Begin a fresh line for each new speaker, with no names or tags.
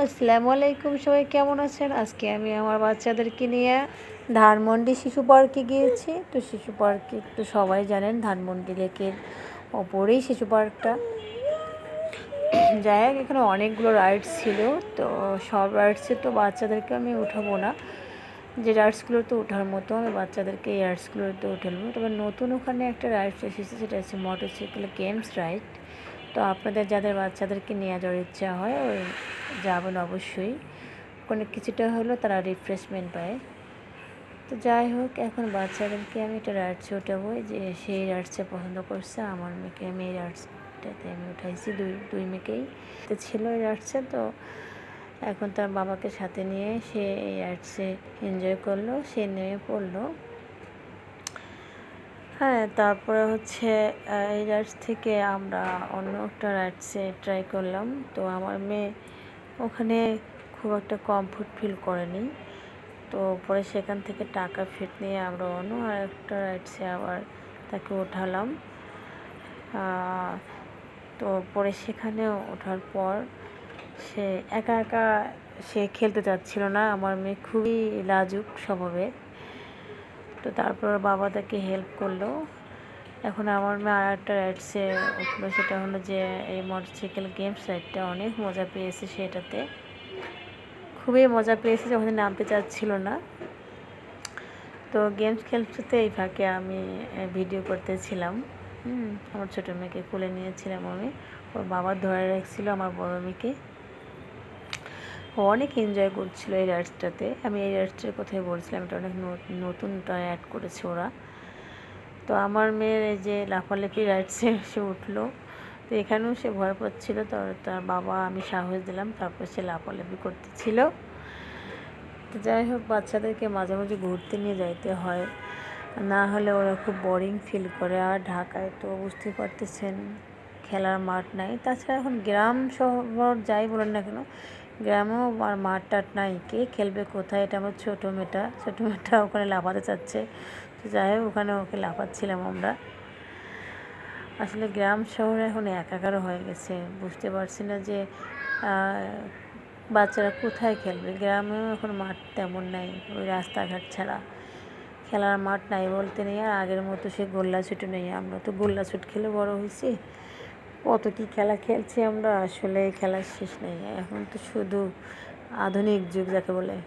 আসসালামু আলাইকুম। সবাই কেমন আছেন? আজকে আমি আমার বাচ্চাদেরকে নিয়ে ধানমন্ডি শিশু পার্কে গিয়েছি। তো শিশু পার্কে তো সবাই জানেন ধানমন্ডি লেকের ওপরেই শিশু পার্কটা। যাই হোক, এখানে অনেকগুলো রাইডস ছিল। তো সব রাইডসে তো বাচ্চাদেরকে আমি উঠাবো না, যে রাইডসগুলোতে ওঠার মতো আমি বাচ্চাদেরকে এই রাইডসগুলোতে উঠাবো। তবে নতুন ওখানে একটা রাইডস এসেছে, সেটা হচ্ছে মোটরসাইকেল গেমস রাইড। তো আপনাদের যাদের বাচ্চাদেরকে নিয়ে যাওয়ার ইচ্ছা হয় ওই যাবেন অবশ্যই। কোনো কিছুটা হলেও তারা রিফ্রেশমেন্ট পায়। তো যাই হোক, এখন বাচ্চাদেরকে আমি একটা রাইডসে উঠাবো, যে সেই রাইডসে পছন্দ করছে আমার মেয়েকে। আমি এই রাইডসটাতে আমি উঠাইছি, দুই মেয়েকেই তো ছিল এই রাইডসে। তো এখন তার বাবাকে সাথে নিয়ে সে এই রাইডসে এনজয় করলো, সে নেমে পড়লো। হ্যাঁ, তারপরে হচ্ছে এই রাইডস থেকে আমরা অন্য একটা রাইডসে ট্রাই করলাম। তো আমার মেয়ে ওখানে খুব একটা কমফোর্ট ফিল করেনি। তো পরে সেখান থেকে টাকা ফেরত নিয়ে আমরা অন্য আরেকটা রাইডসে আবার তাকে ওঠালাম। তো পরে সেখানে ওঠার পর সে একা একা সে খেলতে চাচ্ছিল না। আমার মেয়ে খুবই লাজুক স্বভাবের। তো তারপর বাবা তাকে হেল্প করলো। এখন আমার মেয়ে আর একটা রাইডসে উঠলো, সেটা হলো যে এই মোটরসাইকেল গেমস রাইডটা। অনেক মজা পেয়েছে সেটাতে, খুবই মজা পেয়েছে, যখন নামতে চাচ্ছিল না। তো গেমস খেলতে এই ফাঁকে আমি ভিডিও করতেছিলাম। আমার ছোটো মেয়েকে কোলে নিয়েছিলাম আমি, ওর বাবা ধরে রাখছিল আমার বড় মেয়েকে। ও অনেক এনজয় করছিল এই রাইডসটাতে। আমি এই রাইডসটার কথাই বলছিলাম, এটা অনেক নতুনটা অ্যাড করেছে ওরা। তো আমার মেয়ের এই যে লাফালাফি রাইডসে সে উঠলো। তো এখানেও সে ভয় পাচ্ছিল, তার বাবা আমি সাহস দিলাম, তারপর সে লাফালাফি করতেছিল। তো যাই হোক, বাচ্চাদেরকে মাঝে মাঝে ঘুরতে নিয়ে যাইতে হয়, না হলে ওরা খুব বোরিং ফিল করে। আর ঢাকায় তো বুঝতে পারতেছেন খেলার মাঠ নাই। তাছাড়া এখন গ্রাম শহর যাই বলেন না কেন, গ্রামেও আর মাঠ টাট নাই, কে খেলবে কোথায়? এটা আমার ছোটো মেয়েটা ওখানে লাফাতে চাচ্ছে। তো যাই হোক, ওখানে ওকে লাফাচ্ছিলাম আমরা। আসলে গ্রাম শহরে এখন একাকার হয়ে গেছে, বুঝতে পারছি না যে বাচ্চারা কোথায় খেলবে। গ্রামেও এখন মাঠ তেমন নাই, ওই রাস্তাঘাট ছাড়া খেলার মাঠ নাই বলতে নেই। আর আগের মতো সে গোল্লা ছুট নেই। আমরা তো গোল্লা ছুট খেলে বড় হয়েছি, কত কী খেলা খেলছি আমরা, আসলে খেলার শেষ নেই। এখন তো শুধু আধুনিক যুগ যাকে বলে।